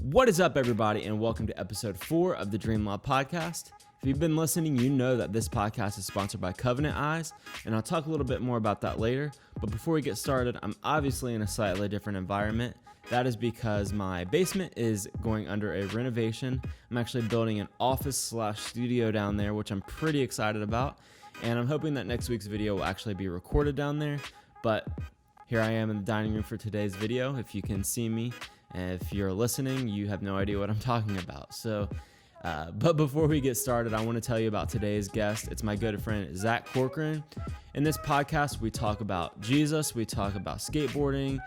What is up, everybody, and welcome to episode 4 of the Dream Law Podcast. If you've been listening, you know that this podcast is sponsored by Covenant Eyes, and I'll talk a little bit more about that later. But before we get started, I'm obviously in a slightly different environment. That is because my basement is going under a renovation. I'm actually building an office/studio down there, which I'm pretty excited about, and I'm hoping that next week's video will actually be recorded down there. But here I am in the dining room for today's video. If you can see me, and if you're listening, you have no idea what I'm talking about. But before we get started, I want to tell you about today's guest. It's my good friend, Zach Corcoran. In this podcast, we talk about Jesus, we talk about skateboarding,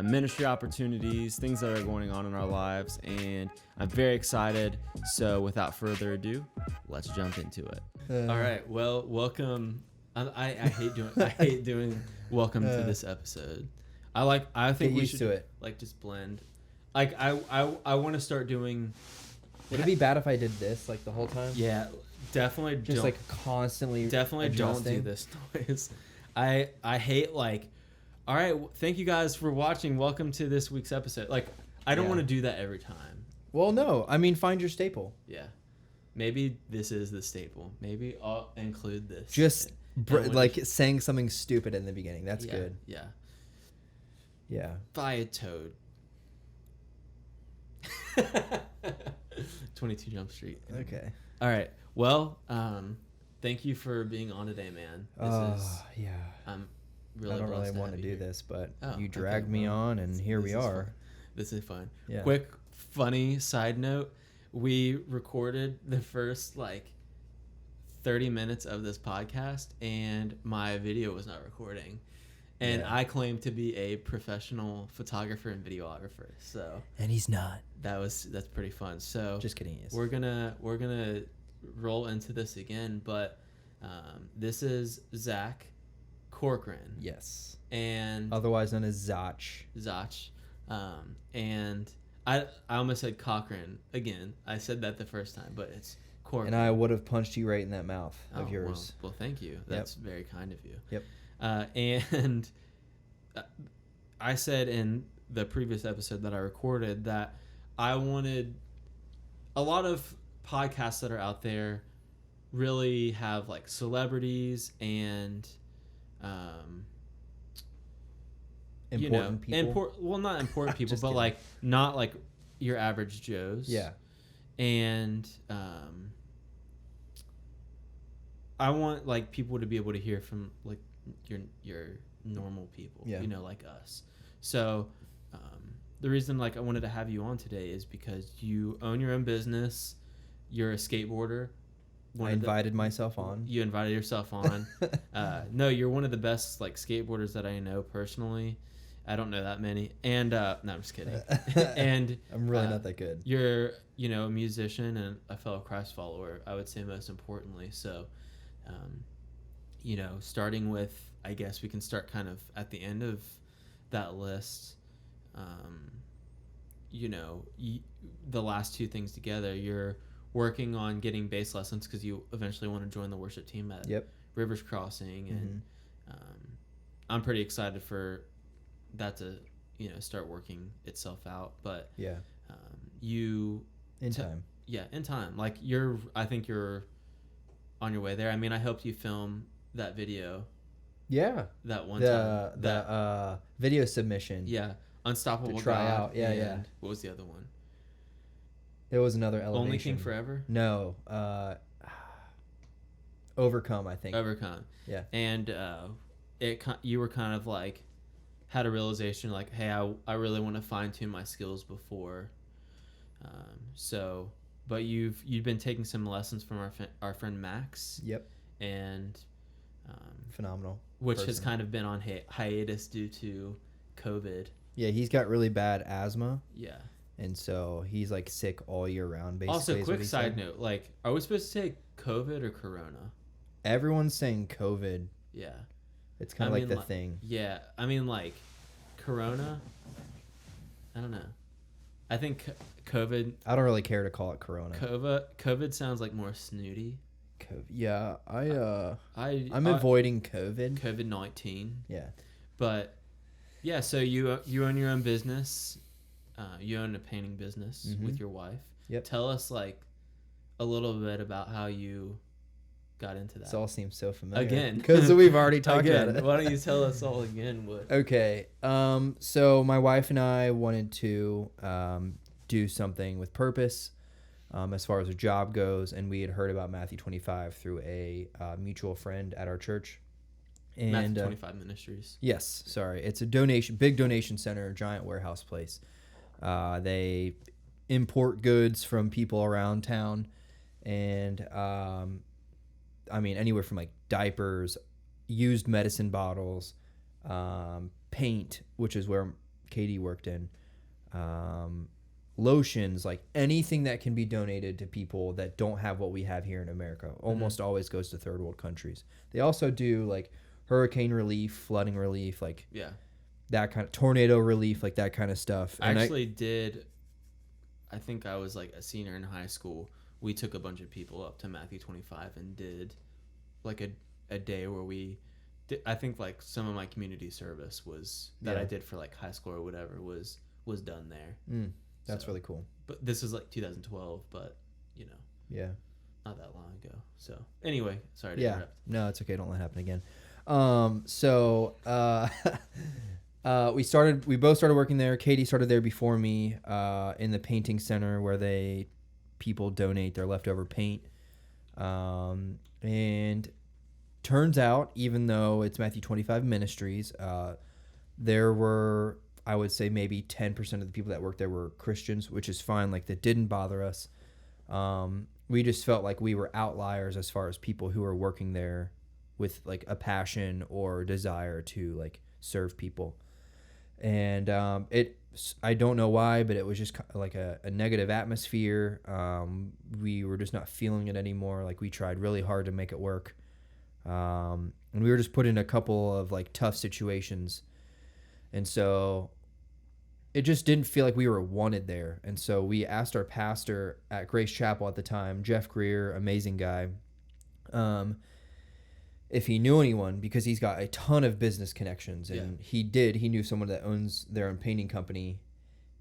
ministry opportunities, things that are going on in our lives, and I'm very excited. So without further ado, let's jump into it. All right, well, welcome. I hate doing welcome to this episode. I think get we used should to it. just blend. I want to start doing. Would it be bad if I did this like the whole time? Yeah, definitely. Just like constantly. Definitely adjusting. don't do this noise. I hate all right, thank you guys for watching. Welcome to this week's episode. I don't want to do that every time. Well, no. I mean, find your staple. Yeah. Maybe this is the staple. Maybe I'll include this. Just saying something stupid in the beginning. That's good. Yeah. Yeah. Buy a toad. 22 Jump Street. Okay. All right. Well, thank you for being on today, man. Yeah. I'm I really don't really want want to do this, but you okay, dragged me on, and here we are. Fun. This is fun. Yeah. Quick, funny side note. We recorded the first 30 minutes of this podcast, and my video was not recording. And I claim to be a professional photographer and videographer. So And he's not. that's pretty fun. So Just kidding. He is. we're gonna roll into this again, but this is Zach Corcoran. Yes. And Otherwise known as Zach. And I almost said Cochran again. I said that the first time, but it's Corcoran. And I would have punched you right in that mouth of yours. Well, thank you. That's very kind of you. Yep. And I said in the previous episode that I recorded that I wanted a lot of podcasts that are out there really have celebrities and Important people. Not important people, but not your average Joes. Yeah. And I want people to be able to hear from your normal people, like us. So the reason I wanted to have you on today is because you own your own business. You're a skateboarder. I invited myself on. You invited yourself on. No, you're one of the best skateboarders that I know personally. I don't know that many. And no, I'm just kidding. And I'm really not that good. You're a musician and a fellow Christ follower, I would say, most importantly. So starting with, I guess we can start kind of at the end of that list. The last two things together, you're working on getting bass lessons because you eventually want to join the worship team at Rivers Crossing. And I'm pretty excited for that to, start working itself out. But in time. Yeah, in time. I think you're on your way there. I mean, I helped you film that video. Yeah. That one time. The video submission. Yeah. Unstoppable to try God. out. Yeah. What was the other one? It was another elevation. Only King Forever? No. Overcome, I think. Overcome. Yeah. And you were kind of had a realization hey, I really want to fine tune my skills before. But you've been taking some lessons from our friend Max. Yep. And phenomenal. Which has kind of been on hiatus due to COVID. Yeah, he's got really bad asthma. Yeah. And so he's sick all year round, basically. Also, quick side note, are we supposed to say COVID or Corona? Everyone's saying COVID. Yeah. It's kind of the thing. Yeah. I mean, Corona, I don't know. I think COVID. I don't really care to call it Corona. COVID sounds more snooty. COVID. Yeah, I'm avoiding COVID. COVID-19. Yeah. But Yeah, so you own your own business. You own a painting business with your wife. Yep. Tell us like a little bit about how you got into that. This all seems so familiar. Again. Because we've already talked Again, about it. why don't you tell us all again what... Okay. So my wife and I wanted to do something with purpose as far as a job goes, and we had heard about Matthew 25 through a mutual friend at our church. And Matthew 25 Ministries. Yes, sorry. It's a big donation center, giant warehouse place. They import goods from people around town, and I mean, anywhere from like diapers, used medicine bottles, paint, which is where Katie worked in, lotions, like anything that can be donated to people that don't have what we have here in America. Almost always goes to third world countries. They also do like hurricane relief, flooding relief, like that kind of tornado relief, like that kind of stuff. I think I was like a senior in high school. We took a bunch of people up to Matthew 25 and did like a day where we did, I think like some of my community service was that I did for like high school or whatever was done there. That's really cool. But this is like 2012, but you know, not that long ago. So anyway, sorry to interrupt. No, it's okay. Don't let it happen again. We both started working there. Katie started there before me, in the painting center where people donate their leftover paint. And turns out, even though it's Matthew 25 Ministries, there were, I would say maybe 10% of the people that worked there were Christians, which is fine. Like, that didn't bother us. We just felt like we were outliers as far as people who were working there with like a passion or desire to like serve people. And I don't know why, but it was just like a negative atmosphere. We were just not feeling it anymore. Like, we tried really hard to make it work. And we were just put in a couple of like tough situations. And so it just didn't feel like we were wanted there. And so we asked our pastor at Grace Chapel at the time, Jeff Greer, amazing guy, if he knew anyone, because he's got a ton of business connections. And he knew someone that owns their own painting company.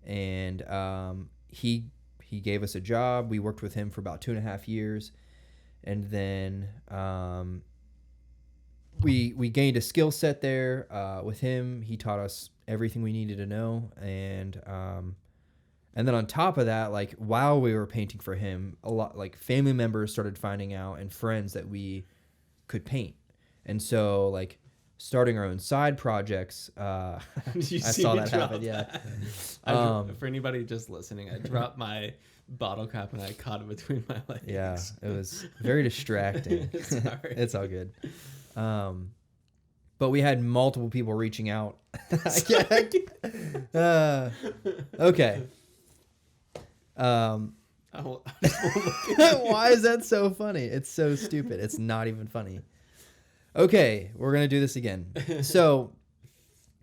And he gave us a job. We worked with him for about 2.5 years. And then we gained a skill set there with him. He taught us everything we needed to know. And then on top of that, like, while we were painting for him, a lot like family members started finding out, and friends, that we could paint. And so like starting our own side projects, I saw that happen. For anybody just listening, I dropped my bottle cap and I caught it between my legs. Yeah, it was very distracting. Sorry. It's all good. But we had multiple people reaching out. Okay. Why is that so funny? It's so stupid. It's not even funny. Okay, we're gonna do this again. So,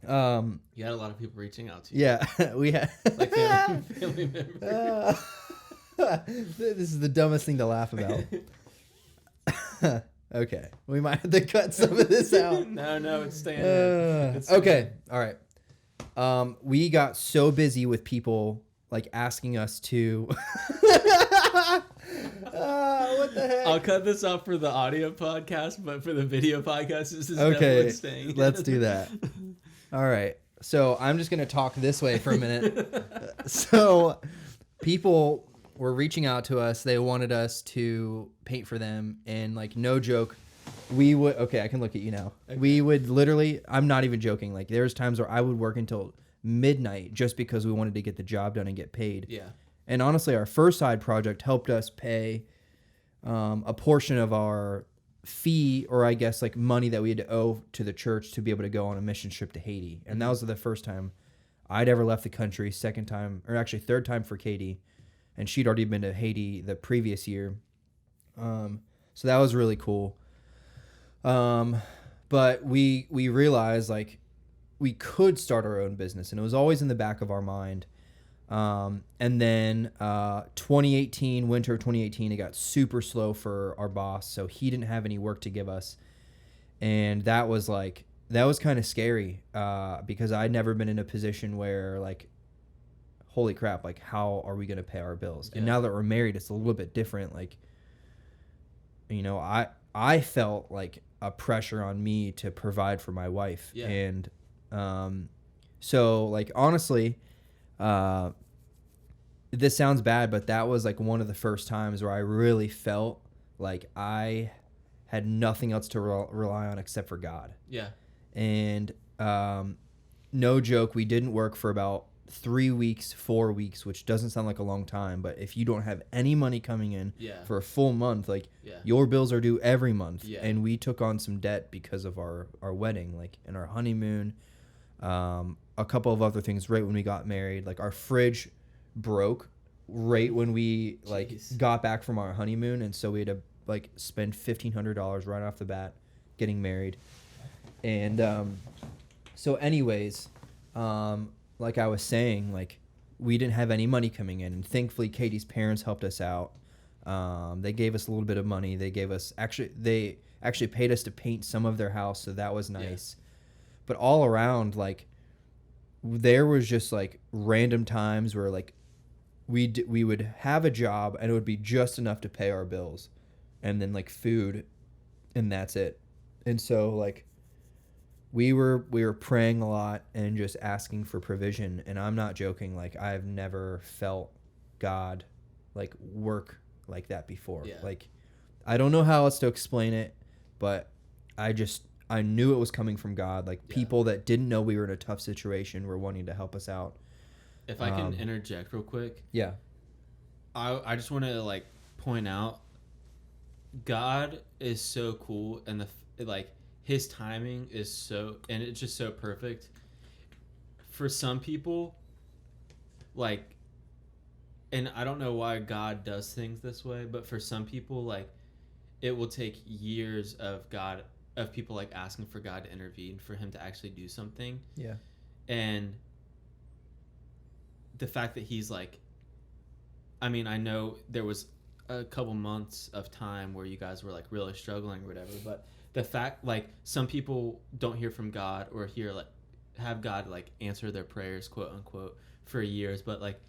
you had a lot of people reaching out to you. Yeah, we had like family members. This is the dumbest thing to laugh about. Okay, we might have to cut some of this out. No, it's staying in. Okay, all right. We got so busy with people like asking us to. What the heck? I'll cut this off for the audio podcast, but for the video podcast, this is definitely staying. Let's do that. All right. So I'm just gonna talk this way for a minute. So people were reaching out to us. They wanted us to paint for them, and like, no joke, we would. Okay, I can look at you now. Okay. We would literally. I'm not even joking. Like, there's times where I would work until midnight just because we wanted to get the job done and get paid. Yeah. And honestly, our first side project helped us pay a portion of our fee, or I guess like money that we had to owe to the church to be able to go on a mission trip to Haiti. And that was the first time I'd ever left the country. Second time, or actually third time for Katie. And she'd already been to Haiti the previous year. So that was really cool. But we realized like we could start our own business, and it was always in the back of our mind. And then 2018, winter of 2018, it got super slow for our boss, so he didn't have any work to give us. And that was that was kind of scary because I'd never been in a position where like, holy crap, like how are we going to pay our bills? And now that we're married, it's a little bit different. Like, you know, I felt like a pressure on me to provide for my wife. Yeah. And so like, honestly, this sounds bad, but that was like one of the first times where I really felt like I had nothing else to rely on except for God. Yeah. And no joke, we didn't work for about 3 weeks, 4 weeks, which doesn't sound like a long time, but if you don't have any money coming in for a full month, like your bills are due every month. Yeah. And we took on some debt because of our wedding, like in our honeymoon, a couple of other things right when we got married. Like our fridge broke right when we like got back from our honeymoon, and so we had to like spend $1,500 right off the bat getting married. And so anyways, like I was saying, like we didn't have any money coming in, and thankfully Katie's parents helped us out. They gave us a little bit of money. They actually paid us to paint some of their house, so that was nice. But all around, like there was just like random times where like we would have a job and it would be just enough to pay our bills, and then like food, and that's it. And so like we were praying a lot and just asking for provision. And I'm not joking. Like I've never felt God like work like that before. Yeah. Like I don't know how else to explain it, but I knew it was coming from God. Like people that didn't know we were in a tough situation were wanting to help us out. If I can interject real quick. Yeah. I just want to like point out God is so cool, and his timing is so, and it's just so perfect. For some people, like, and I don't know why God does things this way, but for some people, like, it will take years of people like asking for God to intervene for him to actually do something. Yeah. And the fact that he's like, I mean, I know there was a couple months of time where you guys were like really struggling or whatever, but the fact, like, some people don't hear from God or have God like answer their prayers, quote unquote, for years. But like,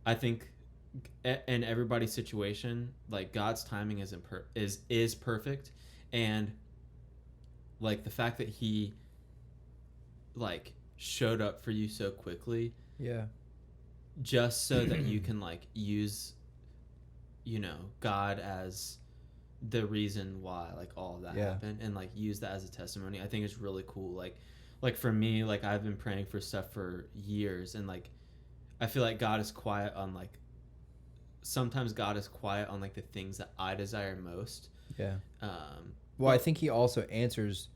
I think in everybody's situation, like God's timing is perfect. And like the fact that he like showed up for you so quickly. Yeah. Just so that you can like use, you know, God as the reason why like all of that happened, and like use that as a testimony. I think it's really cool. Like for me, like I've been praying for stuff for years, and like I feel like God is quiet on like, sometimes God is quiet on like the things that I desire most. Yeah. Well, I think he also answers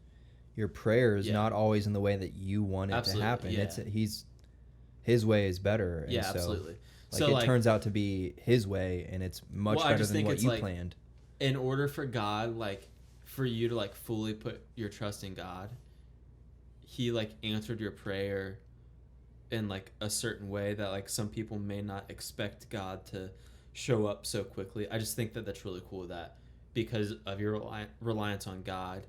your prayers, not always in the way that you want it to happen. Yeah. His way is better. And absolutely. Like so it turns out to be his way, and it's much better than what you planned. In order for God, like for you to like fully put your trust in God, he like answered your prayer in like a certain way that like some people may not expect God to show up so quickly. I just think that that's really cool, that because of your reliance on God,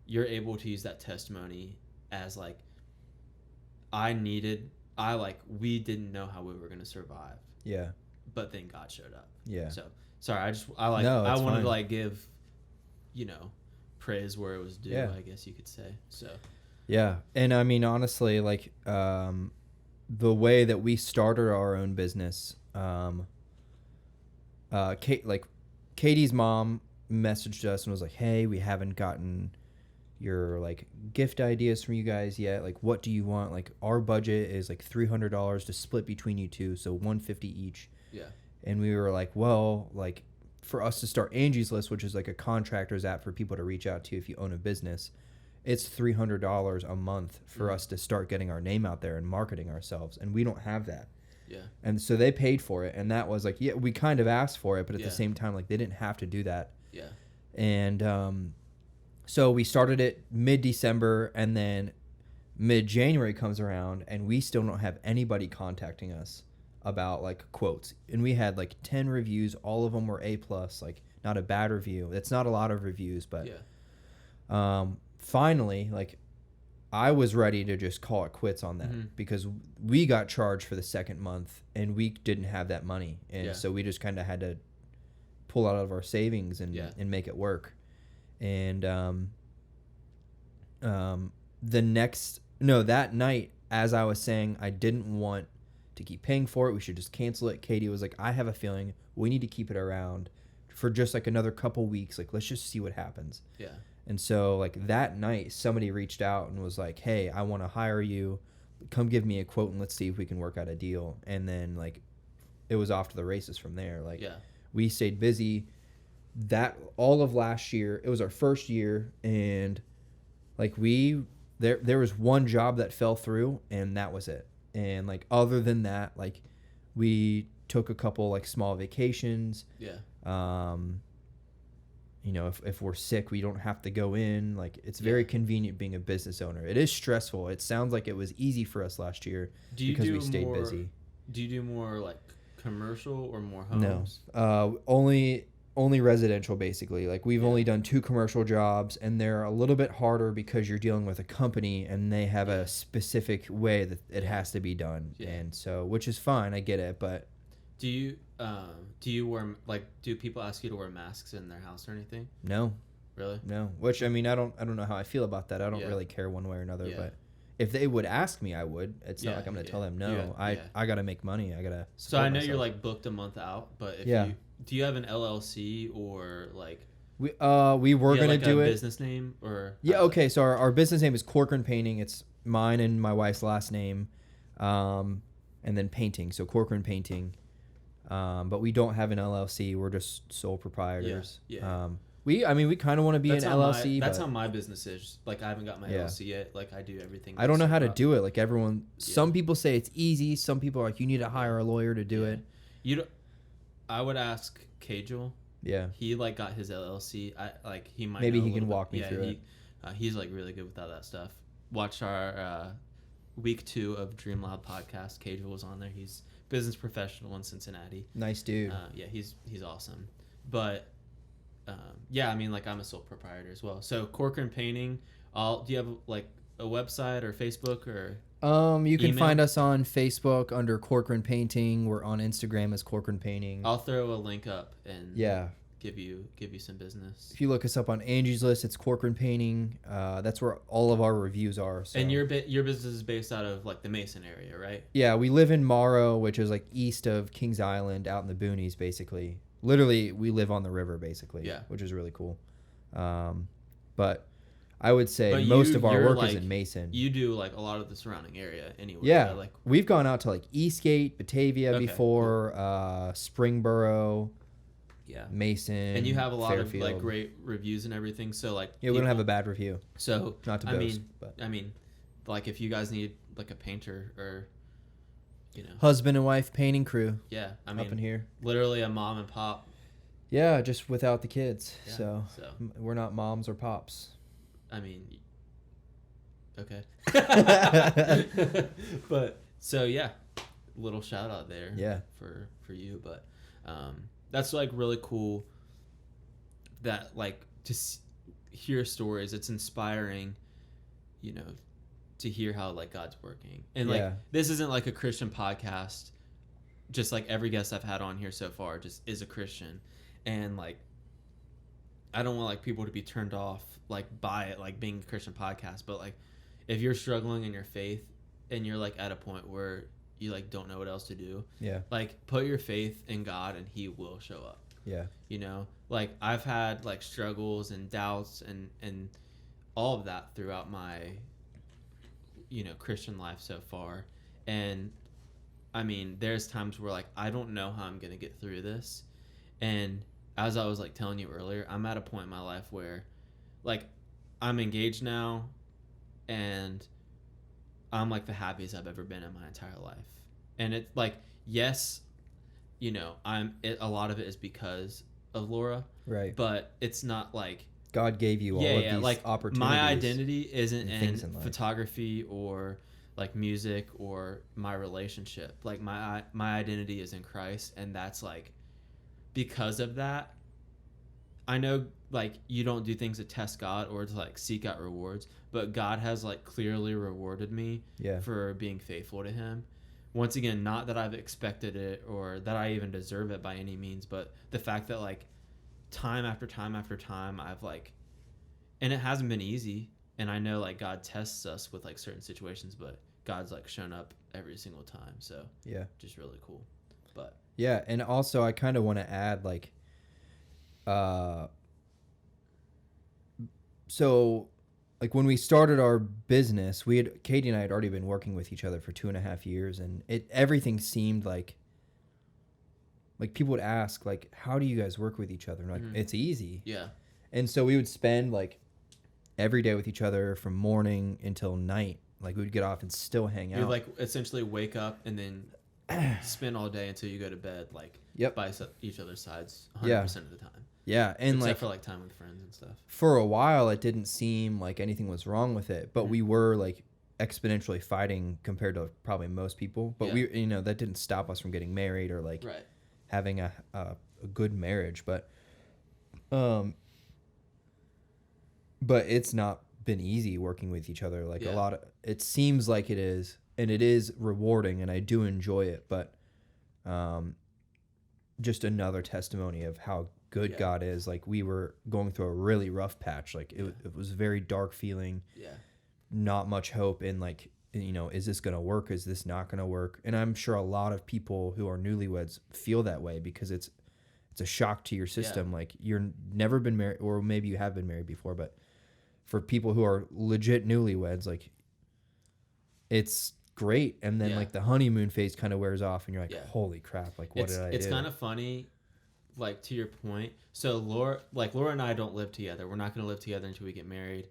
you're able to use that testimony as like, we didn't know how we were going to survive. Yeah. But then God showed up. Yeah. So, sorry, I wanted to like give, you know, praise where it was due, I guess you could say. So. Yeah. And I mean, honestly, like, the way that we started our own business, Katie's mom messaged us and was like, hey, we haven't gotten your like gift ideas from you guys yet. Like, what do you want? Like, our budget is like $300 to split between you two, so $150 each. Yeah. And we were like, well, like for us to start Angie's List, which is like a contractor's app for people to reach out to if you own a business, it's $300 a month for us to start getting our name out there and marketing ourselves, and we don't have that. Yeah. And so they paid for it, and that was like, we kind of asked for it, but at the same time, like, they didn't have to do that. Yeah. And so we started it mid-December, and then mid-January comes around, and we still don't have anybody contacting us about like quotes. And we had like 10 reviews. All of them were A+, like not a bad review. It's not a lot of reviews, but finally, like I was ready to just call it quits on that because we got charged for the second month and we didn't have that money. And so we just kind of had to pull out of our savings and make it work. And that night, as I was saying, I didn't want to keep paying for it. We should just cancel it. Katie was like, I have a feeling we need to keep it around for just like another couple weeks. Like, let's just see what happens. Yeah. And so like that night, somebody reached out and was like, hey, I want to hire you. Come give me a quote and let's see if we can work out a deal. And then like it was off to the races from there. Like we stayed busy that all of last year. It was our first year, and like there was one job that fell through and that was it. And like other than that, like we took a couple like small vacations. You know, if we're sick, we don't have to go in. Like, it's very convenient being a business owner. It is stressful. It sounds like it was easy for us last year because we stayed busy. Do you do more like commercial or more homes? No, only residential basically. Like we've only done 2 commercial jobs, and they're a little bit harder because you're dealing with a company and they have a specific way that it has to be done. And so, which is fine. I get it, but. Do you wear, like, do people ask you to wear masks in their house or anything? No. Really? No. Which, I mean, I don't know how I feel about that. I don't really care one way or another, but if they would ask me, I would. It's not like I'm going to tell them no. I got to make money. I got to So I know myself. You're like booked a month out, but if do you have an LLC or like we were going to do it. Business name or okay, so our business name is Corcoran Painting. It's mine and my wife's last name. And then painting. So Corcoran Painting. But we don't have an LLC. We're just sole proprietors. We kind of want to be an LLC. That's how my business is. Like, I haven't got my LLC yet. Like, I do everything. I don't know how to do it. Like, everyone, some people say it's easy. Some people are like, you need to hire a lawyer to do it. I would ask Cajal. Yeah. He, like, got his LLC. He might Maybe he can walk me through it. He's, like, really good with all that stuff. Watch our week 2 of Dream Loud podcast. Cajal was on there. He's business professional in Cincinnati. Nice dude. He's awesome. But I mean, like, I'm a sole proprietor as well. So Corcoran Painting, do you have like a website or Facebook or you can find us on Facebook under Corcoran Painting. We're on Instagram as Corcoran Painting. I'll throw a link up and give you some business. If you look us up on Angie's List, it's Corcoran Painting. That's where all of our reviews are. So. And your business is based out of like the Mason area, right? Yeah, we live in Morrow, which is like east of Kings Island, out in the boonies, basically. Literally, we live on the river, basically. Yeah, which is really cool. But I would say most of our work is in Mason. You do like a lot of the surrounding area anyway. Yeah, right? Like we've gone out to like Eastgate, Batavia before, Springboro. Yeah, Mason, and you have a lot of like great reviews and everything. So like, we don't have a bad review. So not to boast, I mean, like if you guys need like a painter or, husband and wife painting crew. Yeah, I mean, up in here, literally a mom and pop. Yeah, just without the kids. Yeah, so we're not moms or pops. I mean, okay. But so little shout out there. Yeah, for you, but that's like really cool that like to hear stories. It's inspiring, to hear how like God's working. And like this isn't like a Christian podcast. Just like every guest I've had on here so far just is a Christian. And like I don't want like people to be turned off like by it like being a Christian podcast, but like if you're struggling in your faith and you're like at a point where you like don't know what else to do. Yeah. Like put your faith in God and he will show up. Yeah. Like I've had like struggles and doubts and all of that throughout my Christian life so far. And I mean, there's times where like I don't know how I'm going to get through this. And as I was like telling you earlier, I'm at a point in my life where like I'm engaged now and I'm like the happiest I've ever been in my entire life. And it's like, yes, a lot of it is because of Laura. Right. But it's not like God gave you all of these like opportunities. My identity isn't in photography or like music or my relationship. Like my identity is in Christ, and that's like because of that I know like you don't do things to test God or to like seek out rewards, but God has like clearly rewarded me for being faithful to him. Once again, not that I've expected it or that I even deserve it by any means, but the fact that like time after time after time I've like, and it hasn't been easy, and I know like God tests us with like certain situations, but God's like shown up every single time. So just really cool. But yeah, and also I kind of want to add like so like when we started our business, Katie and I had already been working with each other for 2.5 years, and everything seemed like people would ask like, how do you guys work with each other? And like, it's easy. Yeah. And so we would spend like every day with each other from morning until night. Like we would get off and still hang out. You'd like essentially wake up and then spend all day until you go to bed, like by each other's sides 100% of the time. Yeah, and except like for like time with friends and stuff. For a while, it didn't seem like anything was wrong with it, but we were like exponentially fighting compared to probably most people. But we, you know, that didn't stop us from getting married or like having a good marriage. But it's not been easy working with each other. Like a lot of, it seems like it is, and it is rewarding, and I do enjoy it. But just another testimony of how good God is. Like we were going through a really rough patch. Like it was a very dark feeling. Not much hope in like, you know, is this going to work? Is this not going to work? And I'm sure a lot of people who are newlyweds feel that way because it's a shock to your system. Like you're never been married, or maybe you have been married before, but for people who are legit newlyweds, like it's great. And then like the honeymoon phase kind of wears off and you're like, holy crap. Like what did I do? It's kind of funny. Like to your point, so Laura and I don't live together. We're not going to live together until we get married.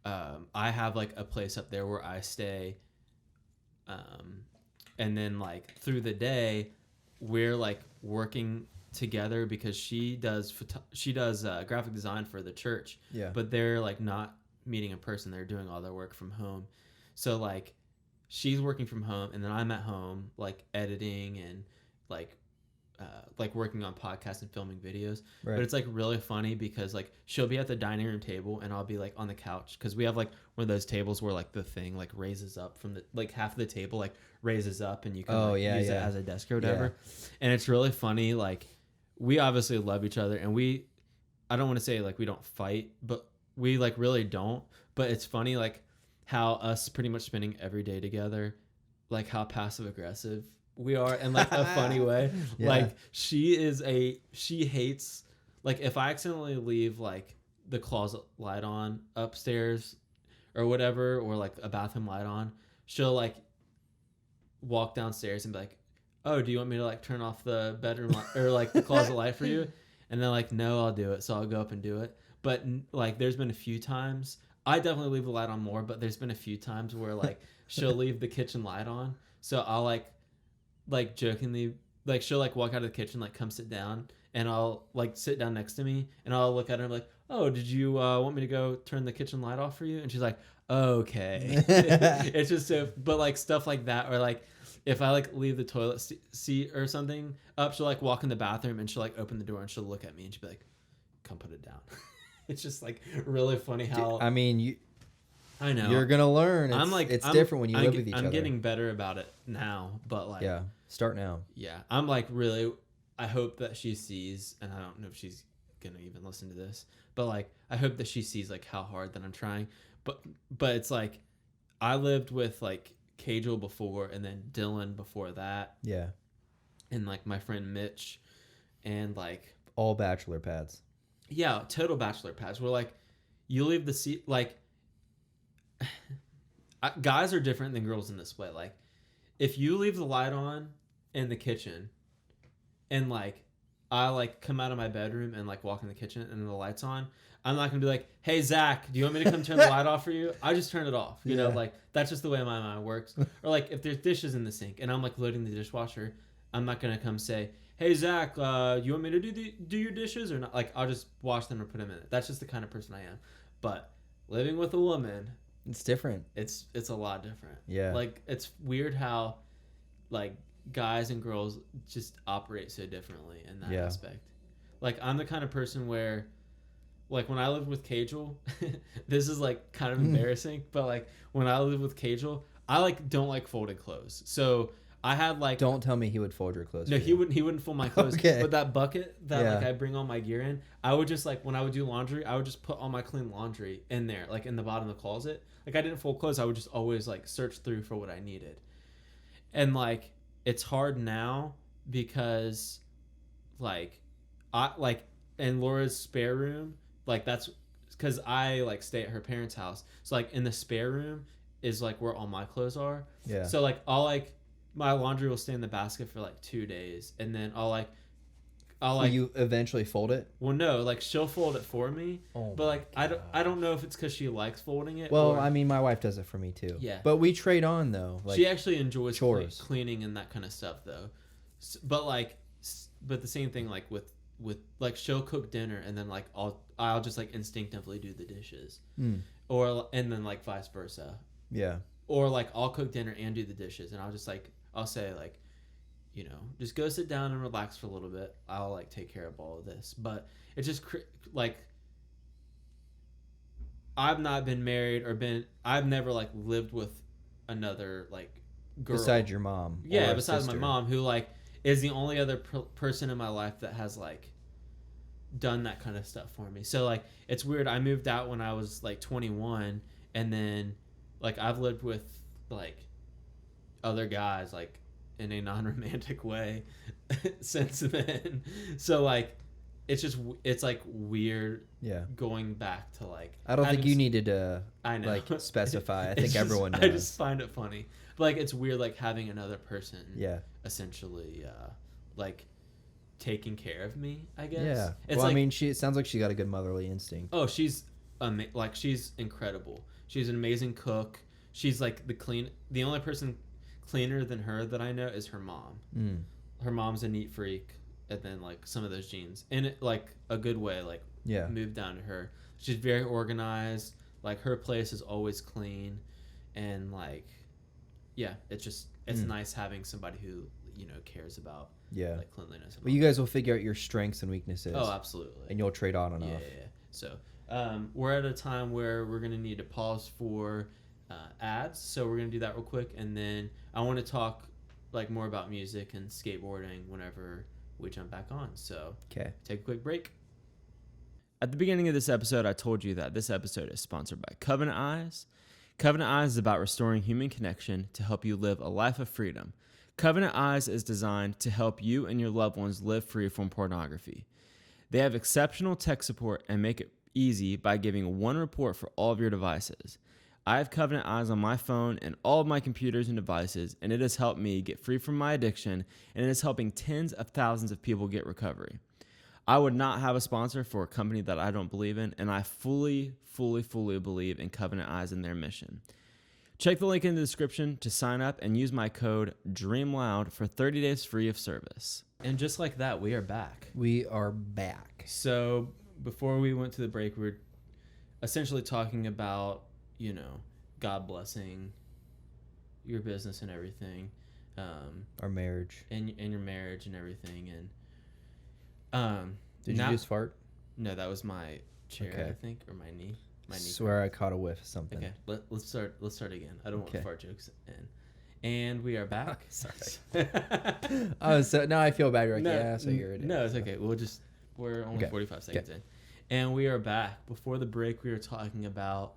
I have like a place up there where I stay, and then like through the day, we're like working together because she does graphic design for the church. But they're like not meeting in person. They're doing all their work from home. So like she's working from home, and then I'm at home like editing and like working on podcasts and filming videos. But it's like really funny because like she'll be at the dining room table and I'll be like on the couch, because we have like one of those tables where like the thing like raises up from the like half of the table like raises up and you can use it as a desk or whatever. And it's really funny. Like we obviously love each other, and I don't want to say like we don't fight, but we like really don't. But it's funny like how us pretty much spending every day together, like how passive aggressive we are in like a funny way. Like she hates, like if I accidentally leave like the closet light on upstairs or whatever, or like a bathroom light on, she'll like walk downstairs and be like, oh, do you want me to like turn off the bedroom light or like the closet light for you? And then like, no, I'll do it. So I'll go up and do it. But like there's been a few times, I definitely leave the light on more, but there's been a few times where like she'll leave the kitchen light on. So I'll like jokingly, like she'll like walk out of the kitchen, like come sit down, and I'll like sit down next to me, and I'll look at her and be like, oh, did you want me to go turn the kitchen light off for you? And she's like, okay. It's just so, but like stuff like that, or like if I like leave the toilet seat or something up, she'll like walk in the bathroom and she'll like open the door and she'll look at me and she'll be like, come put it down. It's just like really funny how, I mean, I know you're gonna learn. It's different when you live with each other. I'm getting better about it now, but like start now. I'm like really, I hope that she sees, and I don't know if she's gonna even listen to this, but like I hope that she sees like how hard that I'm trying. But it's like I lived with like Kajal before, and then Dylan before that. And like my friend Mitch, and like all bachelor pads. Yeah, total bachelor pads. Where like you leave the seat, like guys are different than girls in this way. Like if you leave the light on in the kitchen, and like I like come out of my bedroom and like walk in the kitchen and the light's on, I'm not gonna be like, hey Zach, do you want me to come turn the light off for you? I just turn it off. You know, like that's just the way my mind works. Or like if there's dishes in the sink and I'm like loading the dishwasher, I'm not gonna come say, hey Zach, you want me to do your dishes or not? Like I'll just wash them or put them in it. That's just the kind of person I am. But living with a woman, it's different. It's a lot different. Yeah. Like it's weird how like guys and girls just operate so differently in that aspect. Like I'm the kind of person where like when I lived with Cajal, this is like kind of embarrassing, but like when I lived with Cajal, I like don't like folded clothes. So I had like Don't tell me he would fold your clothes. no, he wouldn't fold my clothes. Okay. But that bucket that like I bring all my gear in, I would just like when I would do laundry, I would just put all my clean laundry in there, like in the bottom of the closet. Like I didn't fold clothes, I would just always like search through for what I needed. And like it's hard now because like I like in Laura's spare room, like that's because I like stay at her parents' house. So like in the spare room is like where all my clothes are. Yeah. So like I'll like my laundry will stay in the basket for like 2 days, and then I'll like Will you eventually fold it? well no, like she'll fold it for me. Oh but like I don't know if it's because she likes folding it. Well, or, I mean, my wife does it for me too. Yeah. But we trade on though. Like she actually enjoys chores. cleaning and that kind of stuff though. But the same thing like with like she'll cook dinner and then like I'll just like instinctively do the dishes. And then like vice versa. Yeah. Or like I'll cook dinner and do the dishes, and I'll say like, you know, just go sit down and relax for a little bit. I'll like take care of all of this. But it's just like I've not been married I've never like lived with another like girl Besides your mom. Yeah, or besides sister. my mom, who like is the only other person in my life that has like done that kind of stuff for me. So like it's weird. I moved out when I was like 21, and then like I've lived with like other guys like in a non-romantic way since then. So like it's like weird going back to like I don't think you needed to I know. like specify. I think just, everyone does. I just find it funny. But like it's weird like having another person essentially like taking care of me, I guess. Yeah. It's well, like, I mean, it sounds like she got a good motherly instinct. oh, she's like she's incredible. She's an amazing cook. She's like the only person cleaner than her that I know is her mom. Her mom's a neat freak, and then like some of those genes in it like a good way like moved down to her. She's very organized. Like her place is always clean, and like it's nice having somebody who cares about like cleanliness. But you guys will figure out your strengths and weaknesses. Oh, absolutely. And you'll trade on and off. Yeah. So we're at a time where we're going to need to pause for ads. So we're going to do that real quick. And then I want to talk like more about music and skateboarding whenever we jump back on. So take a quick break. At the beginning of this episode, I told you that this episode is sponsored by Covenant Eyes. Covenant Eyes is about restoring human connection to help you live a life of freedom. Covenant Eyes is designed to help you and your loved ones live free from pornography. They have exceptional tech support and make it easy by giving one report for all of your devices. I have Covenant Eyes on my phone and all of my computers and devices, and it has helped me get free from my addiction, and it is helping tens of thousands of people get recovery. I would not have a sponsor for a company that I don't believe in, and I fully believe in Covenant Eyes and their mission. Check the link in the description to sign up and use my code DREAMLOUD for 30 days free of service. And just like that, we are back. We are back. So before we went to the break, we were essentially talking about, God blessing your business and everything. Our marriage. And your marriage and everything. And Did you just fart? No, that was my chair, I think, or my knee. I swear I caught a whiff of something. Okay, let's start again. I don't want fart jokes in. And we are back. Sorry. Oh, so now I feel bad. You're like, so here it is. No, it's okay. We're only 45 seconds in. And we are back. Before the break, we were talking about,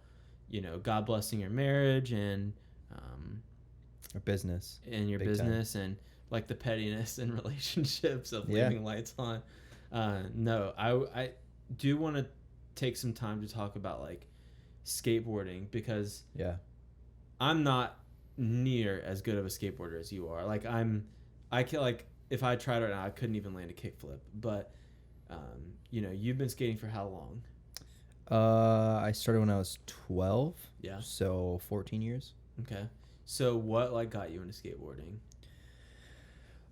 God blessing your marriage and your business. And your business and like the pettiness in relationships of leaving lights on. No, I do want to take some time to talk about like skateboarding because I'm not near as good of a skateboarder as you are. Like I can like if I tried right now I couldn't even land a kickflip. But you've been skating for how long? I started when I was 12. Yeah. So 14 years. Okay. So what like got you into skateboarding?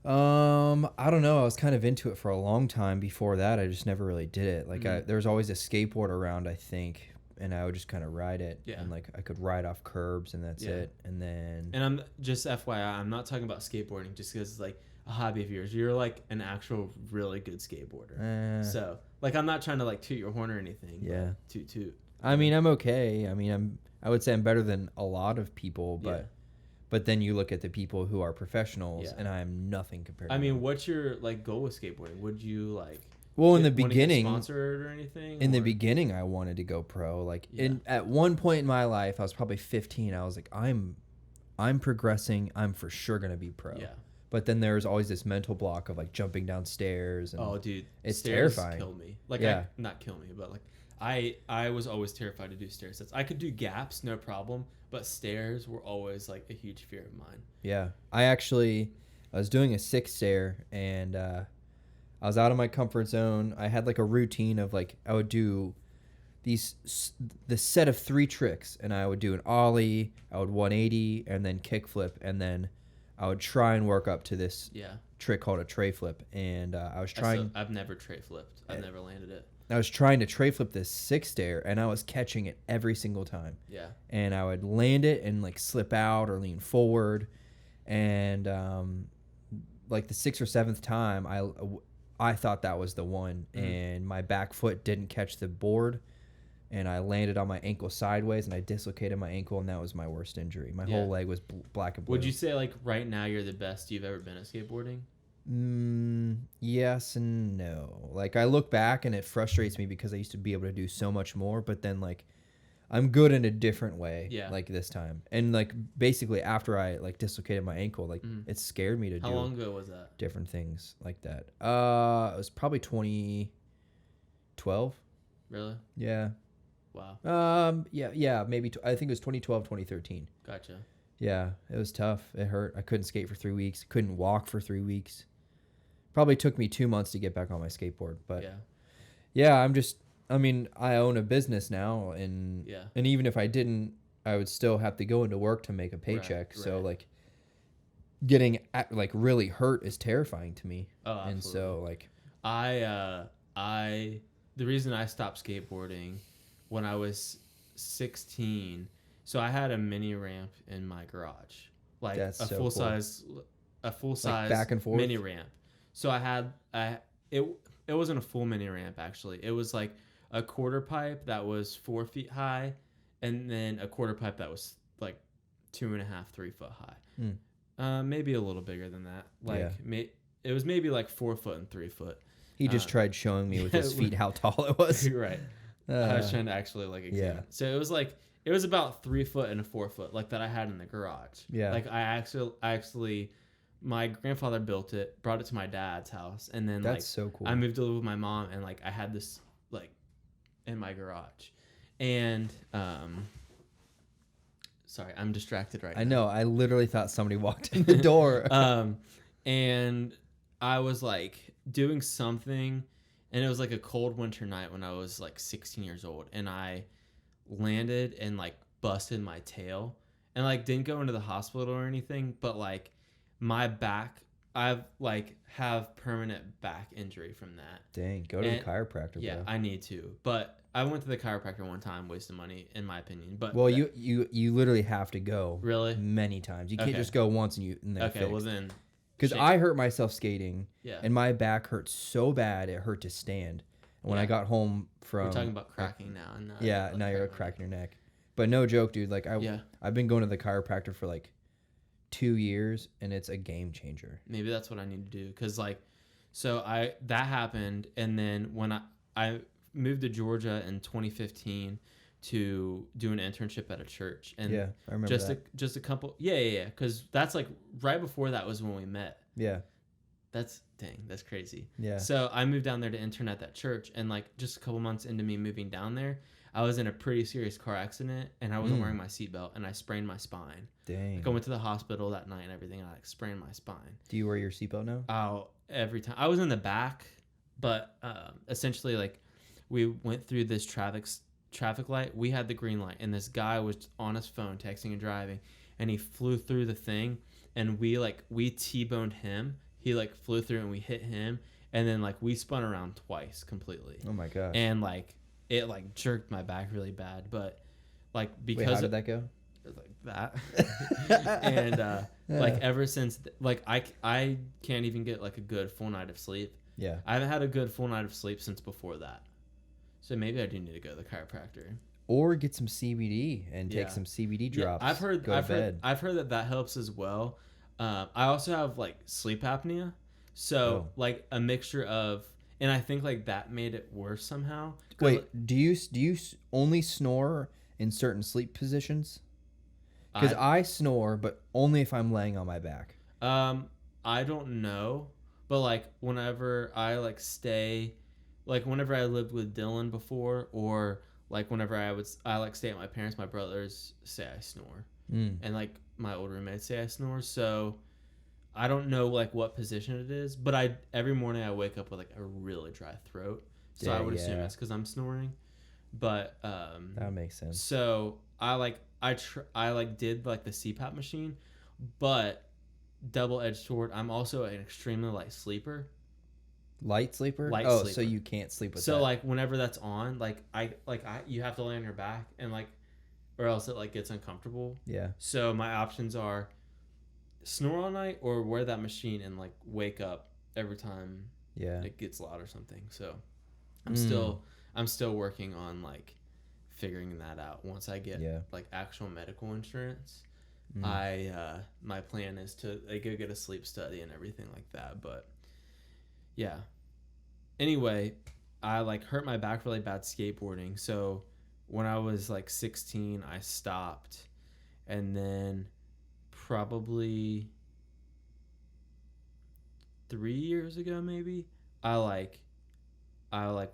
I don't know. I was kind of into it for a long time before that. I just never really did it. Like there was always a skateboard around, I think, and I would just kind of ride it. Yeah. And like I could ride off curbs and that's it. And then. And I'm just FYI, I'm not talking about skateboarding just because like a hobby of yours. You're like an actual really good skateboarder. So like, I'm not trying to like toot your horn or anything. Yeah. But toot. I mean, I'm okay. I mean, I would say I'm better than a lot of people, but then you look at the people who are professionals, and I am nothing compared. I mean, what's your like goal with skateboarding? Would you like? Well, in the beginning, sponsored or anything? In the beginning, I wanted to go pro. Like at one point in my life, I was probably 15. I was like, I'm progressing. I'm for sure gonna be pro. Yeah. But then there's always this mental block of like jumping down stairs. And oh, dude, it's stairs terrifying. Kill me. Like, not kill me, but like I was always terrified to do stair sets. I could do gaps, no problem, but stairs were always like a huge fear of mine. Yeah, I was doing a 6 stair and. I was out of my comfort zone. I had like a routine of like I would do the set of 3 tricks, and I would do an ollie, I would 180, and then kickflip, and then I would try and work up to this trick called a tray flip. And I was trying. I've never tray flipped. I've never landed it. I was trying to tray flip this 6 stair, and I was catching it every single time. Yeah. And I would land it and like slip out or lean forward, and like the 6th or 7th time, I thought that was the one, and my back foot didn't catch the board, and I landed on my ankle sideways, and I dislocated my ankle, and that was my worst injury. My whole leg was black and blue. Would you say, like, right now you're the best you've ever been at skateboarding? Yes and no. Like, I look back, and it frustrates me because I used to be able to do so much more, but then, like, I'm good in a different way, like this time. And like basically after I like dislocated my ankle, like it scared me to do. How long ago was that? Different things like that. It was probably 2012. Really? Yeah. Wow. Yeah, maybe I think it was 2012, 2013. Gotcha. Yeah, it was tough. It hurt. I couldn't skate for 3 weeks. Couldn't walk for 3 weeks. Probably took me 2 months to get back on my skateboard, but I mean, I own a business now, and even if I didn't, I would still have to go into work to make a paycheck. Right. So like, getting like really hurt is terrifying to me. Oh, absolutely. And so like, the reason I stopped skateboarding when I was 16, so I had a mini ramp in my garage, like a full size like back and forth mini ramp. So it wasn't a full mini ramp actually. It was like a quarter pipe that was 4 feet high, and then a quarter pipe that was like 2.5, 3 foot high. Maybe a little bigger than that. Like it was maybe like 4 foot and 3 foot. He just tried showing me with his feet how tall it was. Right. I was trying to actually like examine. Yeah. So it was about 3 foot and a 4 foot like that I had in the garage. Yeah. Like I actually my grandfather built it, brought it to my dad's house, and then that's so cool. I moved to live with my mom, and like I had this like in my garage, and sorry, I'm distracted right now. I know. I literally thought somebody walked in the door. And I was like doing something, and it was like a cold winter night when I was like 16 years old, and I landed and like busted my tail, and like didn't go into the hospital or anything, but like my back, I've like have permanent back injury from that. Dang, go to the chiropractor. Yeah, bro. I need to, but I went to the chiropractor one time, wasted money in my opinion. But well, you literally have to go really many times. You can't just go once and then okay. Fixed. Well then, because I hurt myself skating, and my back hurt so bad it hurt to stand. And when I got home from, we're talking about cracking now. And now you're cracking your neck. But no joke, dude. Like I've been going to the chiropractor for like 2 years, and it's a game changer. Maybe that's what I need to do, because like, so that happened, and then when I moved to Georgia in 2015 to do an internship at a church, and I remember just a couple, because that's like right before that was when we met. That's crazy. So I moved down there to intern at that church, and like just a couple months into me moving down there, I was in a pretty serious car accident, and I wasn't wearing my seatbelt, and I sprained my spine. Dang. Like I went to the hospital that night and everything, and I like sprained my spine. Do you wear your seatbelt now? Oh, every time. I was in the back, but essentially like we went through this traffic light. We had the green light, and this guy was on his phone texting and driving, and he flew through the thing, and we T-boned him. He like flew through, and we hit him, and then like we spun around twice completely. Oh my gosh. And like it like jerked my back really bad, but like because how did that go? Like that. And Like ever since, like I can't even get like a good full night of sleep. Yeah. I haven't had a good full night of sleep since before that. So maybe I do need to go to the chiropractor. Or get some CBD and take some CBD drops. Yeah, I've heard that helps as well. I also have like sleep apnea, so like a mixture of, and I think like that made it worse somehow. Wait, do you only snore in certain sleep positions? Because I snore, but only if I'm laying on my back. I don't know, but like whenever I like stay, like whenever I lived with Dylan before, or like whenever I like stay at my parents, my brothers say I snore, and like my old roommates say I snore. So I don't know like what position it is, but every morning I wake up with like a really dry throat, so I would assume it's because I'm snoring. But that makes sense. So I did like the CPAP machine, but double-edged sword, I'm also an extremely light sleeper. Light sleeper? Light sleeper. sleeper. So you can't sleep with so that. like whenever that's on, you have to lay on your back and like, or else it like gets uncomfortable. Yeah. So my options are snore all night or wear that machine and like wake up every time it gets loud or something. So I'm still working on like figuring that out. Once I get like actual medical insurance, my plan is to go get a sleep study and everything like that. But yeah. Anyway, I like hurt my back really bad skateboarding. So when I was like 16, I stopped, and then probably 3 years ago, maybe I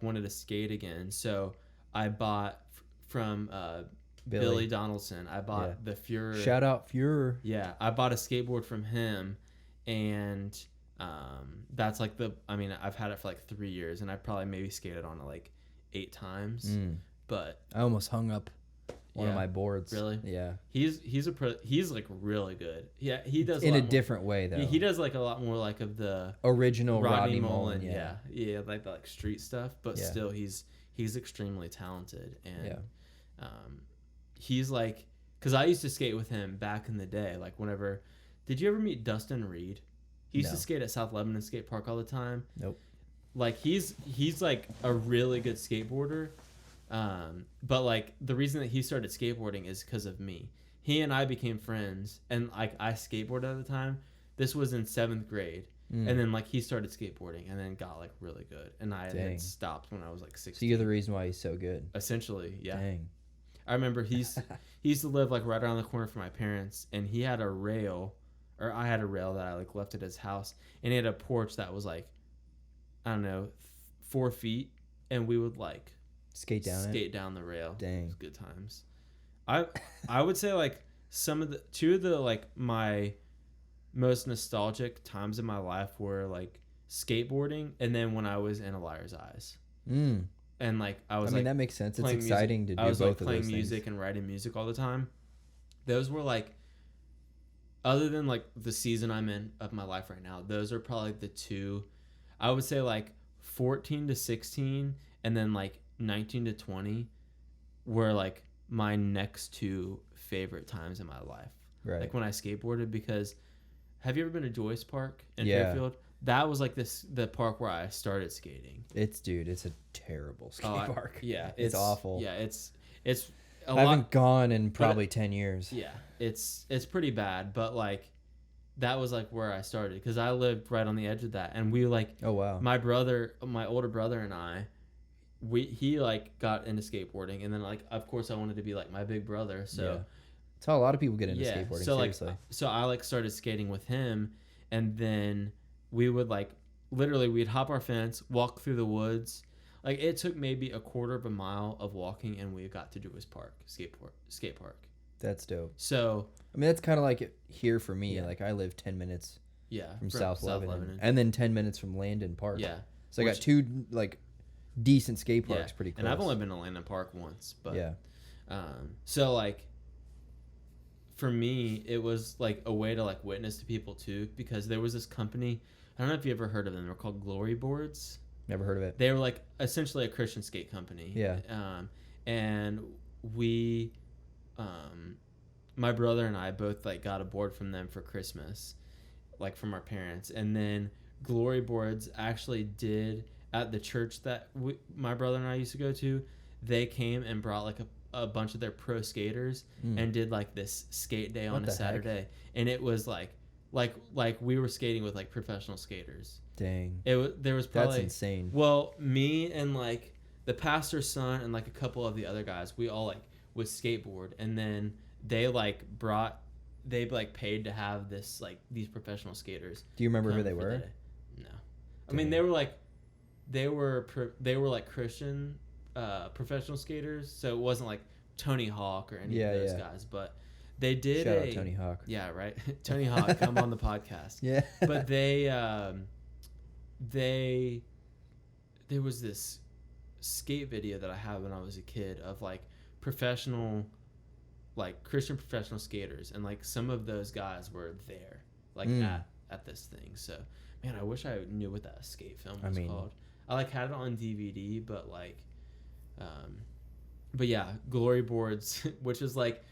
wanted to skate again. So I bought from Billy Donaldson. I bought the Fuhrer. Shout out Fuhrer. Yeah, I bought a skateboard from him, and that's like I've had it for like 3 years, and I probably maybe skated on it like 8 times. But I almost hung up one of my boards. Really? Yeah. He's like really good. Yeah, he does in a different way though. He does like a lot more like of the original Rodney Mullen. Yeah, like the like street stuff. But still, he's extremely talented, and he's like, because I used to skate with him back in the day. Like whenever, did you ever meet Dustin Reed? He used to skate at South Lebanon Skate Park all the time. Nope. Like he's like a really good skateboarder. But like the reason that he started skateboarding is because of me. He and I became friends, and like I skateboarded at the time. This was in 7th grade, and then like he started skateboarding, and then got like really good, and I had stopped when I was like 16. So you're the reason why he's so good. Essentially, yeah. Dang. I remember he used to live like right around the corner from my parents, and he had a rail, or I had a rail that I like left at his house, and he had a porch that was like, I don't know, 4 feet, and we would like skate down the rail. Dang. It was good times. I would say like two of the like my most nostalgic times in my life were like skateboarding, and then when I was in A Liar's Eyes. And like I mean that makes sense. It's exciting to do both of those things. I was like playing music and writing music all the time. Those were like, other than like the season I'm in of my life right now, those are probably the two. I would say like 14 to 16, and then like 19 to 20 were like my next 2 favorite times in my life. Right. Like when I skateboarded, because have you ever been to Joyce Park in Fairfield? That was like the park where I started skating. It's a terrible skate park. Yeah. It's awful. Yeah. It's I haven't gone in probably 10 years. Yeah. It's pretty bad, but like that was like where I started, because I lived right on the edge of that, and we like, oh wow, my older brother and I, he like got into skateboarding, and then like of course I wanted to be like my big brother, so that's how a lot of people get into skateboarding. So seriously. So I like started skating with him, and then we would like literally we'd hop our fence, walk through the woods. Like it took maybe a quarter of a mile of walking, and we got to Joyce Park skate park. That's dope. So I mean that's kind of like here for me. Like I live 10 minutes from South Lebanon, and then 10 minutes from Landon Park. Yeah. So I got 2 like decent skate parks pretty close. And I've only been to Landon Park once, but so like for me it was like a way to like witness to people too, because there was this company, I don't know if you ever heard of them, they're called Glory Boards. Never heard of it. They were like essentially a Christian skate company. Yeah. And we my brother and I both like got a board from them for Christmas, like from our parents. And then Glory Boards actually did at the church that my brother and I used to go to. They came and brought like a bunch of their pro skaters and did like this skate day on a Saturday. Heck? And it was like we were skating with like professional skaters. Dang. There was probably, that's insane. Well, me and like the pastor's son and like a couple of the other guys, we all like would skateboard, and then they paid to have this like these professional skaters. Do you remember who they were? No. I mean, they were like Christian professional skaters, so it wasn't like Tony Hawk or any of those guys, but they did Shout out Tony Hawk. Yeah, right. Tony Hawk, come on the podcast. Yeah. But there was this skate video that I had when I was a kid of like professional, like Christian professional skaters, and like some of those guys were there like at this thing. So man, I wish I knew what that skate film was called. I like had it on DVD, but like but yeah, Glory Boards, which is like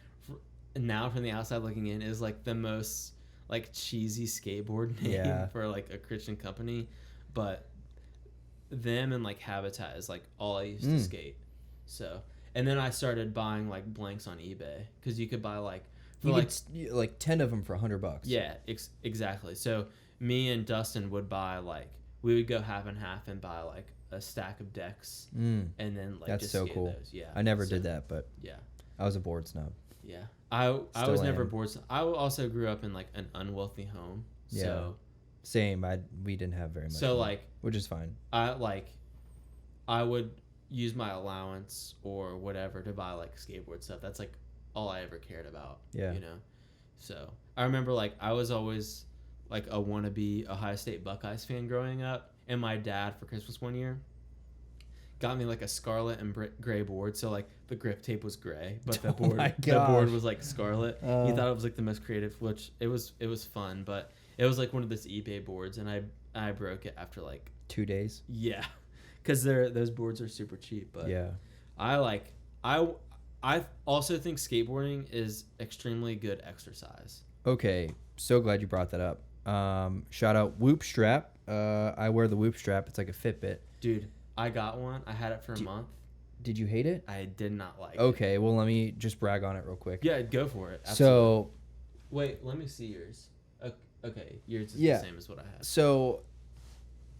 now from the outside looking in is like the most like cheesy skateboard name for like a Christian company, but them and like Habitat is like all I used to skate. So, and then I started buying like blanks on eBay because you could buy like for like 10 of them for $100. Yeah, exactly. So me and Dustin would buy like, we would go half and half and buy like a stack of decks and then like that's just so skate cool. Those. Yeah, I never did that, but yeah, I was a board snob. Yeah, I was never bored. I also grew up in like an unwealthy home. Yeah. So same. We didn't have very much. So money, like, which is fine. I would use my allowance or whatever to buy like skateboard stuff. That's like all I ever cared about. Yeah. You know. So I remember like I was always like a wannabe Ohio State Buckeyes fan growing up, and my dad for Christmas one year got me like a scarlet and gray board. So like the grip tape was gray, but the board was like scarlet. He thought it was like the most creative, which it was fun, but it was like one of those eBay boards, and I broke it after like 2 days. Yeah, because those boards are super cheap. But yeah, I also think skateboarding is extremely good exercise. Okay, so glad you brought that up. Shout out Whoop Strap. I wear the Whoop Strap. It's like a Fitbit. Dude, I got one. I had it for a month. Did you hate it? I did not like it. Okay, well, let me just brag on it real quick. Yeah, go for it. Absolutely. So, wait, let me see yours. Okay, yours is the same as what I had. So,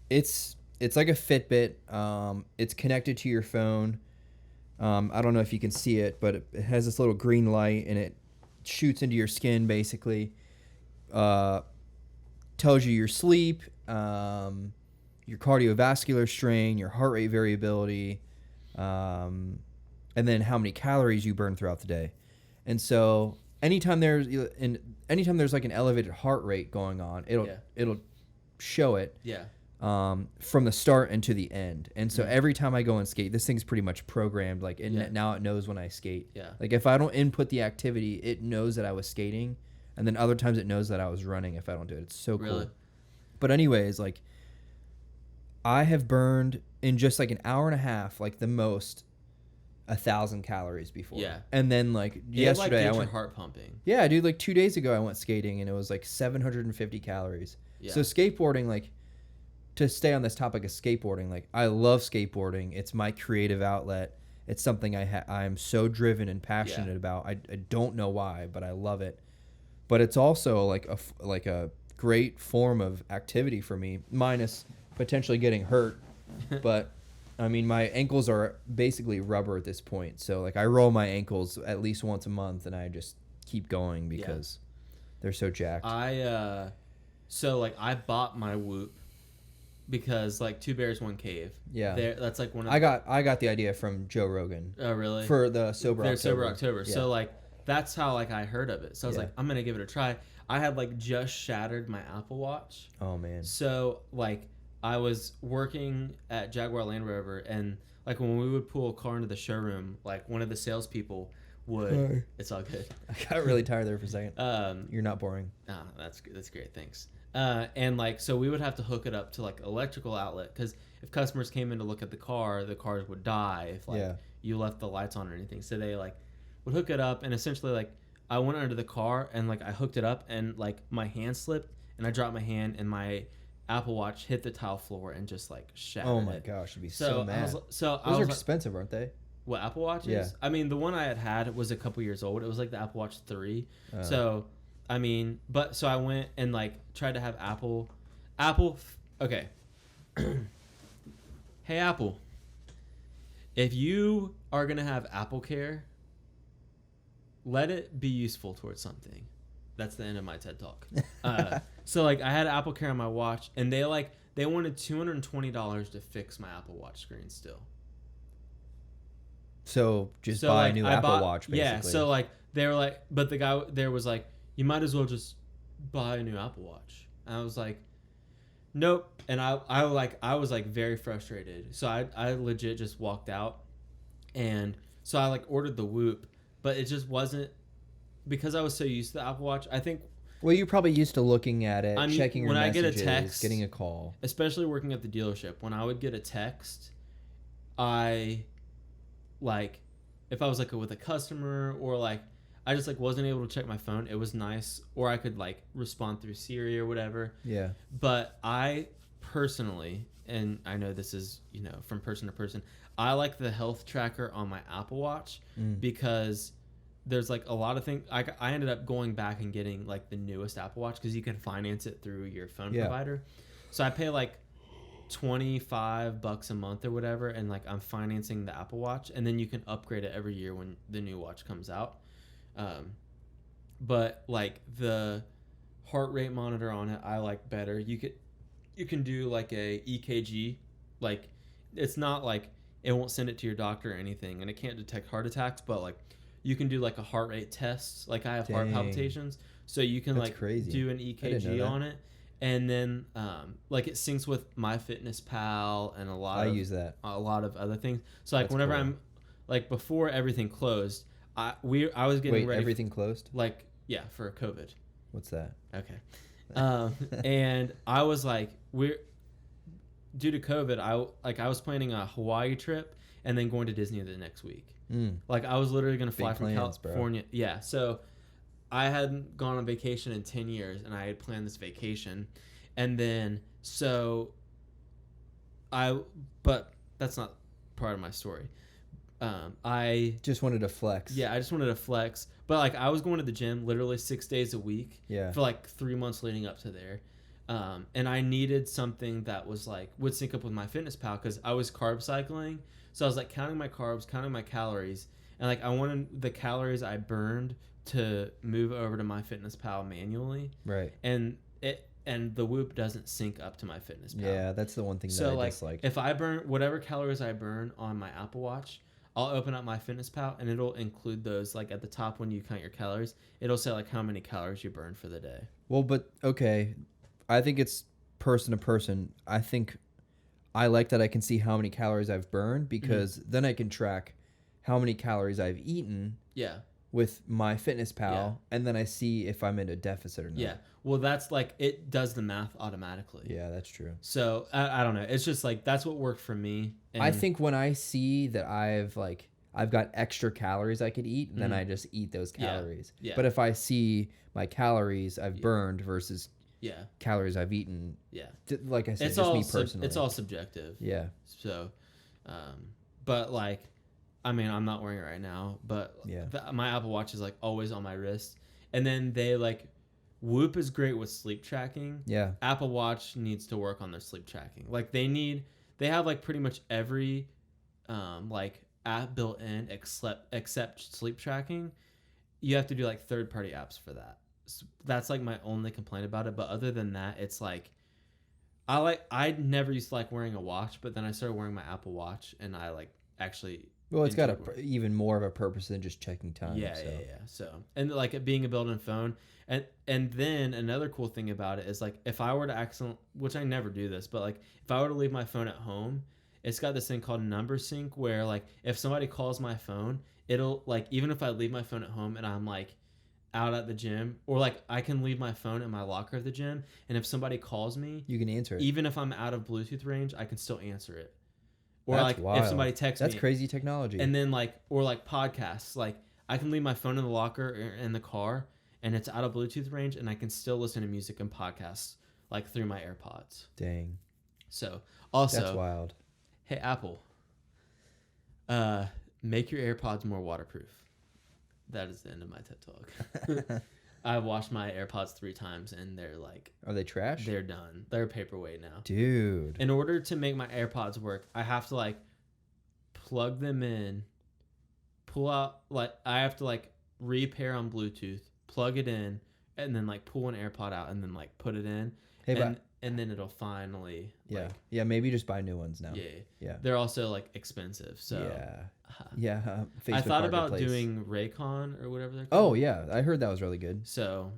it's like a Fitbit. It's connected to your phone. I don't know if you can see it, but it has this little green light, and it shoots into your skin, basically. Tells you your sleep, your cardiovascular strain, your heart rate variability, and then how many calories you burn throughout the day. And so anytime there's like an elevated heart rate going on, it'll show it from the start and to the end. And so every time I go and skate, this thing's pretty much programmed. Like now it knows when I skate. Yeah. Like if I don't input the activity, it knows that I was skating. And then other times it knows that I was running if I don't do it. It's so cool. Really? But anyways, like I have burned in just like an hour and a half, like the most 1,000 calories before. Yeah. And then like yesterday I went your heart pumping. Yeah, dude, like 2 days ago I went skating and it was like 750 calories. Yeah. So skateboarding, like to stay on this topic of skateboarding, like I love skateboarding. It's my creative outlet. It's something I'm so driven and passionate about. I don't know why, but I love it. But it's also like a great form of activity for me, minus potentially getting hurt. But I mean, my ankles are basically rubber at this point. So like I roll my ankles at least once a month, and I just keep going because they're so jacked. I bought my Whoop because like Two Bears One Cave. Yeah, that's like one of I got the idea from Joe Rogan. Oh really? For the Sober October. Yeah. So like that's how like I heard of it. So I was like, I'm gonna give it a try. I had like just shattered my Apple Watch. Oh man. So like I was working at Jaguar Land Rover, and like when we would pull a car into the showroom, like one of the salespeople would. It's all good. I got really tired there for a second. You're not boring. Ah, that's good. That's great. Thanks. And like so we would have to hook it up to like electrical outlet, because if customers came in to look at the cars would die if like you left the lights on or anything. So they like would hook it up, and essentially like I went under the car and like I hooked it up and like my hand slipped and I dropped my hand and my Apple Watch hit the tile floor and just like shattered. Oh my gosh, you'd be so mad. Those are expensive, aren't they? What, Apple Watches? Yeah. I mean, the one I had was a couple years old. It was like the Apple Watch 3. So, I mean, so I went and like tried to have okay. Hey, Apple. If you are going to have Apple Care, let it be useful towards something. That's the end of my TED Talk. So like I had Apple Care on my watch and they wanted $220 to fix my Apple Watch screen still. So buy a new Apple Watch, basically. Yeah, so like they were like, but the guy there was like, you might as well just buy a new Apple Watch. And I was like, nope. And I was like very frustrated. So I legit just walked out. And so I like ordered the Whoop, but it just wasn't, because I was so used to the Apple Watch. I think. Well, you're probably used to looking at it, checking your messages, when I get a text, getting a call. Especially working at the dealership, when I would get a text, I like, if I was like with a customer or like I just like wasn't able to check my phone, it was nice, or I could like respond through Siri or whatever. Yeah. But I personally, and I know this is, from person to person, I like the health tracker on my Apple Watch because there's like a lot of things. I ended up going back and getting like the newest Apple Watch because you can finance it through your phone provider. So I pay like $25 a month or whatever, and like I'm financing the Apple Watch, and then you can upgrade it every year when the new watch comes out. But like the heart rate monitor on it, I like better. You can do like a EKG, like it's not like it won't send it to your doctor or anything, and it can't detect heart attacks, but like you can do like a heart rate test. Like I have heart palpitations, so you can do an EKG on it. And then, like it syncs with MyFitnessPal and a lot of other things. So like whenever I'm, like before everything closed, I was getting ready. Everything closed? Like for COVID. What's that? Okay. And I was like, due to COVID, I was planning a Hawaii trip and then going to Disney the next week. Like I was literally gonna fly from California. Bro. Yeah. So I hadn't gone on vacation in 10 years, and I had planned this vacation. And then, but that's not part of my story. I just wanted to flex. Yeah, I just wanted to flex. But, like, I was going to the gym literally 6 days a week for, like, 3 months leading up to there. And I needed something that was, like, would sync up with MyFitnessPal because I was carb cycling. So I was, like, counting my carbs, counting my calories. And, like, I wanted the calories I burned to move over to MyFitnessPal manually, right? And the Whoop doesn't sync up to MyFitnessPal. Yeah, that's the one thing that I dislike. If I burn whatever calories I burn on my Apple Watch, I'll open up MyFitnessPal and it'll include those. Like at the top when you count your calories, it'll say like how many calories you burned for the day. Well, but okay, I think it's person to person. I think I like that I can see how many calories I've burned because then I can track how many calories I've eaten. Yeah. With MyFitnessPal, and then I see if I'm in a deficit or not. Yeah. Well, that's like, it does the math automatically. Yeah, that's true. So, I don't know. It's just like, that's what worked for me. And I think when I see that I've got extra calories I could eat, then I just eat those calories. Yeah. But if I see my calories I've burned versus calories I've eaten, like I said, it's just me personally. It's all subjective. Yeah. So, but like, I mean, I'm not wearing it right now, but my Apple Watch is like always on my wrist. And then they like, Whoop is great with sleep tracking. Yeah. Apple Watch needs to work on their sleep tracking. Like they have like pretty much every like app built in except sleep tracking. You have to do like third-party apps for that. So that's like my only complaint about it. But other than that, it's like I never used to like wearing a watch, but then I started wearing my Apple Watch and I like actually. Well, it's got even more of a purpose than just checking time. Yeah. So, and like it being a built-in phone, and then another cool thing about it is like if I were to which I never do this, but like if I were to leave my phone at home, it's got this thing called number sync where like if somebody calls my phone, it'll like even if I leave my phone at home and I'm like out at the gym, or like I can leave my phone in my locker at the gym, and if somebody calls me, you can answer it. Even if I'm out of Bluetooth range, I can still answer it. Or that's like wild. If somebody texts me. That's crazy technology. And then like, or like podcasts, like I can leave my phone in the locker or in the car, and it's out of Bluetooth range, and I can still listen to music and podcasts like through my AirPods. Dang. So also, That's wild. Hey Apple, make your AirPods more waterproof. That is the end of my TED Talk. I've washed my AirPods 3 times, and they're like... Are they trash? They're done. They're paperweight now. Dude. In order to make my AirPods work, I have to, like, plug them in, pull out... Like, I have to, like, repair on Bluetooth, plug it in, and then, like, pull an AirPod out, and then, like, put it in. Hey, and then it'll finally... Yeah. Like, yeah, maybe just buy new ones now. Yeah. They're also, like, expensive, so... Yeah. Yeah. I thought about doing Raycon or whatever they're Oh, called. yeah. I heard that was really good. So,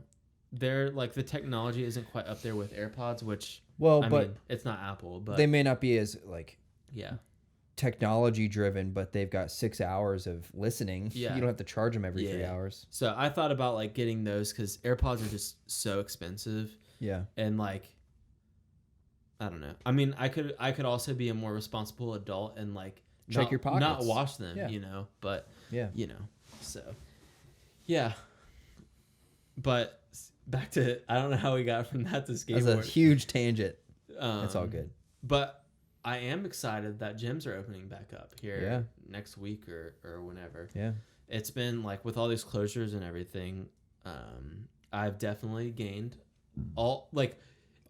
they're, like, the technology isn't quite up there with AirPods, which... Well, I but... mean, it's not Apple, but... They may not be as, like... Yeah. Technology driven, but they've got 6 hours of listening. Yeah. You don't have to charge them every 3 hours. So, I thought about, like, getting those because AirPods are just so expensive. Yeah. And, like... I don't know. I mean, I could also be a more responsible adult and, like... Check your pockets. Not wash them, Yeah. you know, but, Yeah. you know, so, yeah. But back to, I don't know how we got from that to skateboarding. That's a huge tangent. That's all good. But I am excited that gyms are opening back up here Yeah. next week or whenever. Yeah. It's been, like, with all these closures and everything, I've definitely gained all, like...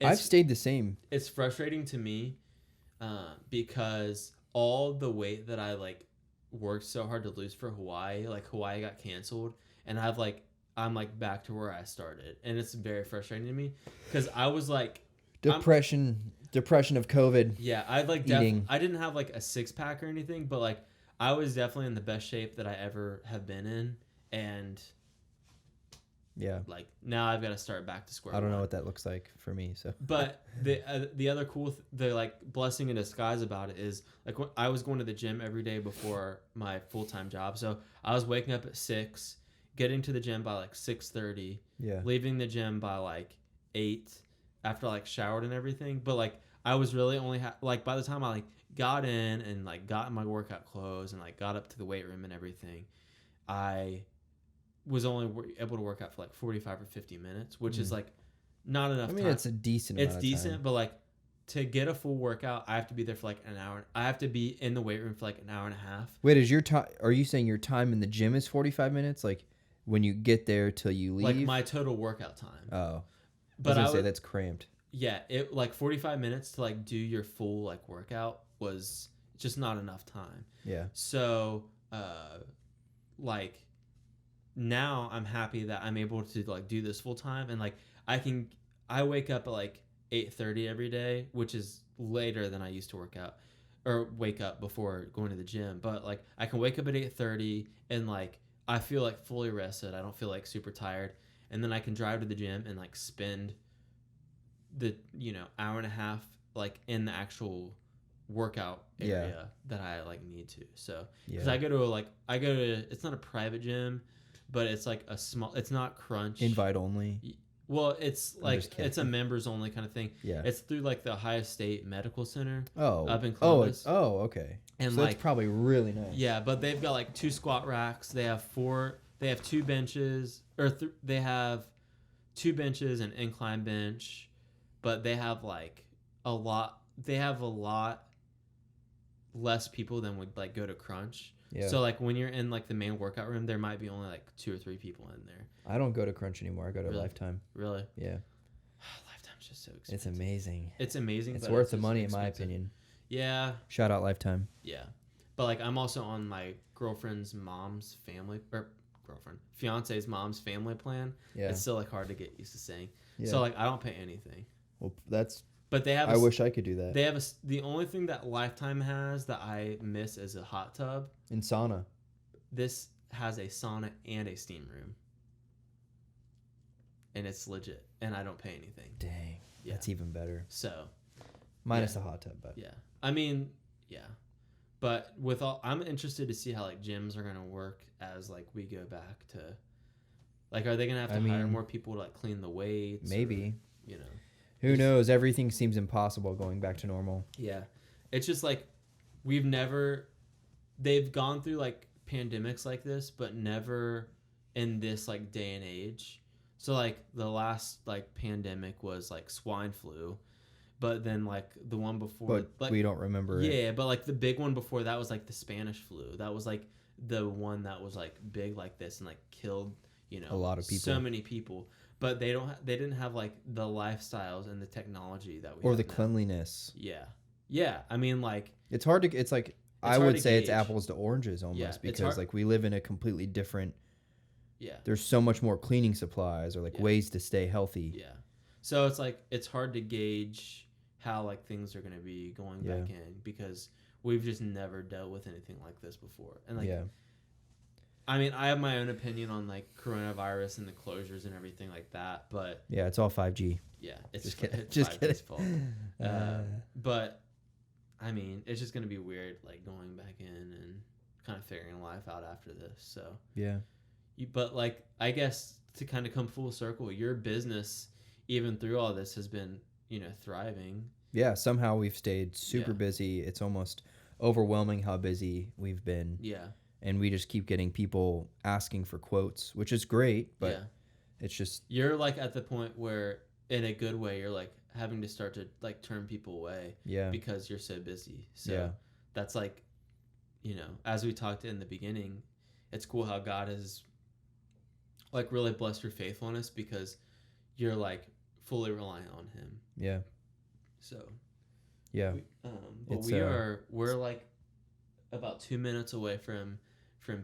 I've stayed the same. It's frustrating to me because... all the weight that I, like, worked so hard to lose for Hawaii, like, Hawaii got canceled, and I'm, like, back to where I started. And it's very frustrating to me because I was, like... Depression of COVID. Yeah, I, like, eating. I didn't have, like, a six-pack or anything, but, like, I was definitely in the best shape that I ever have been in. And... Yeah. Like, now I've got to start back to square one. I don't know what that looks like for me, so. But the other cool, the, like, blessing in disguise about it is, like, when I was going to the gym every day before my full-time job. So I was waking up at 6, getting to the gym by, like, 6:30. Yeah. Leaving the gym by, like, 8 after, like, showered and everything. But, like, I was really only, like, by the time I, like, got in and, like, got in my workout clothes and, like, got up to the weight room and everything, I... was only able to work out for like 45 or 50 minutes, which is like not enough time. I mean, it's a decent amount of time. It's decent, but like to get a full workout, I have to be there for like an hour. I have to be in the weight room for like an hour and a half. Wait, is your time? Are you saying your time in the gym is 45 minutes? Like when you get there till you leave? Like my total workout time. Oh, but I would say that's cramped. Yeah, it like 45 minutes to like do your full like workout was just not enough time. Yeah. So, like. Now I'm happy that I'm able to like do this full time and like I wake up at like 8:30 every day, which is later than I used to work out or wake up before going to the gym. But like I can wake up at 8:30 and like I feel like fully rested. I don't feel like super tired. And then I can drive to the gym and like spend the, hour and a half like in the actual workout area that I like need to. So because I go to it's not a private gym. But it's like a small. It's not Crunch. Invite only. Well, it's like it's a members only kind of thing. Yeah. It's through like the Ohio State Medical Center. Oh. Up in Columbus. Oh, okay. And so like, that's probably really nice. Yeah, but they've got like 2 squat racks. They have 4. They have 2 benches, or they have 2 benches and incline bench, but they have like a lot. They have a lot less people than would like go to Crunch. Yeah. So like when you're in like the main workout room, there might be only like 2 or 3 people in there. I don't go to Crunch anymore. I go to Lifetime. Really? Yeah. Lifetime's just so expensive. It's amazing. It's amazing. It's worth the money in my opinion. Yeah. Shout out Lifetime. Yeah. But like I'm also on my girlfriend's mom's fiance's mom's family plan. Yeah. It's still like hard to get used to saying. Yeah. So like I don't pay anything. Well, that's... But they have. I wish I could do that. They have the only thing that Lifetime has that I miss is a hot tub and sauna. This has a sauna and a steam room, and it's legit. And I don't pay anything. Dang, that's even better. So, minus the hot tub, but yeah, I mean, yeah, but with all, I'm interested to see how like gyms are gonna work as like we go back to, like, are they gonna have to hire more people to like clean the weights? Maybe, or, Who knows? Everything seems impossible going back to normal. Yeah. It's just like they've gone through like pandemics like this, but never in this like day and age. So like the last like pandemic was like swine flu, but then like the one before, But like we don't remember it. yeah, but like the big one before that was like the Spanish flu. That was like the one that was like big like this and like killed, you know, A lot of people. so many people. But they didn't have like the lifestyles and the technology that we Or have the now. cleanliness. Yeah. I mean, like It's hard to. It's like I hard would to say it's gauge. apples to oranges almost Yeah, it's because hard- like we live in a completely different. yeah, There's so much more cleaning supplies or like Yeah. ways to stay healthy. yeah. So it's like it's hard to gauge how like things are gonna be going Yeah. back in because we've just never dealt with anything like this before. And like, Yeah. I mean, I have my own opinion on like coronavirus and the closures and everything like that, but Yeah. It's all 5G. yeah, it's Just kidding. It's Just 5G's kidding. fault. But I mean, it's just gonna be weird, like going back in and kind of figuring life out after this. So, Yeah. but like, I guess to kind of come full circle, your business, even through all this, has been, you know, thriving. Yeah. Somehow we've stayed super Yeah. busy. It's almost overwhelming how busy we've been. Yeah, And we just keep getting people asking for quotes, which is great, but yeah. it's just You're like at the point where, in a good way, you're like having to start to like turn people away yeah. because you're so busy. So Yeah. that's like, you know, as we talked in the beginning, it's cool how God has like really blessed your faithfulness because you're like fully reliant on Him. Yeah. So Yeah. but It's, we're like about 2 minutes away from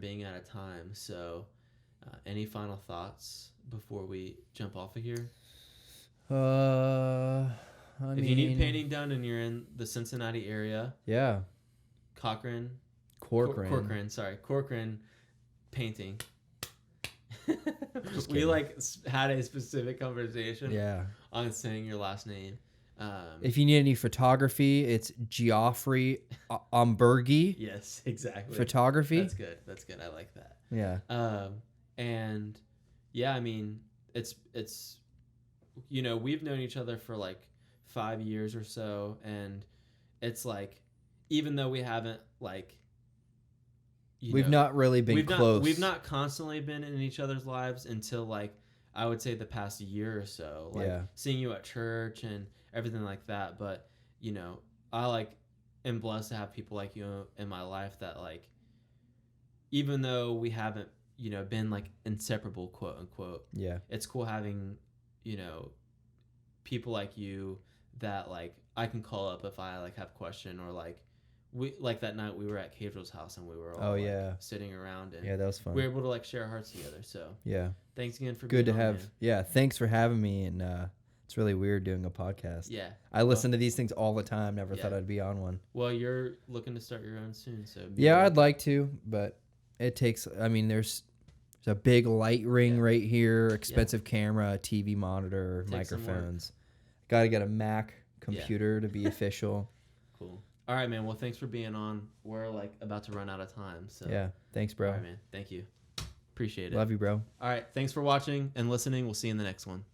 being out of time. So any final thoughts before we jump off of here? If you need painting done and you're in the Cincinnati area, Yeah. Corcoran painting. Just We kidding. like had a specific conversation Yeah. on saying your last name. If you need any photography, it's Geoffrey Umbergi Yes, exactly. Photography. That's good. That's good. I like that. Yeah. And yeah, I mean, it's you know, we've known each other for like 5 years or so, and it's like, even though we haven't like, We've not really been close. We've not constantly been in each other's lives until like I would say the past year or so. Like Yeah. seeing you at church and everything like that. But you know, I like am blessed to have people like you in my life that like, even though we haven't, you know, been like inseparable, quote unquote. Yeah. It's cool having, you know, people like you that like I can call up if I like have a question, or like we like that night we were at Caedrel's house and we were all sitting around and Yeah, that was fun. we were able to like share our hearts together. So Yeah. thanks again for Good to being on, have. man. Yeah. Thanks for having me. And it's really weird doing a podcast. Yeah. I listen to these things all the time. Never Yeah. thought I'd be on one. Well, you're looking to start your own soon, so Yeah, I'd like to, but it takes. I mean, there's a big light ring right here, expensive camera, TV monitor, Takes some work. microphones. Got to get a Mac computer to be official. Cool. All right, man. Well, thanks for being on. We're like about to run out of time, so Yeah, thanks, bro. All right, man. Thank you. Appreciate it. Love you, bro. All right. Thanks for watching and listening. We'll see you in the next one.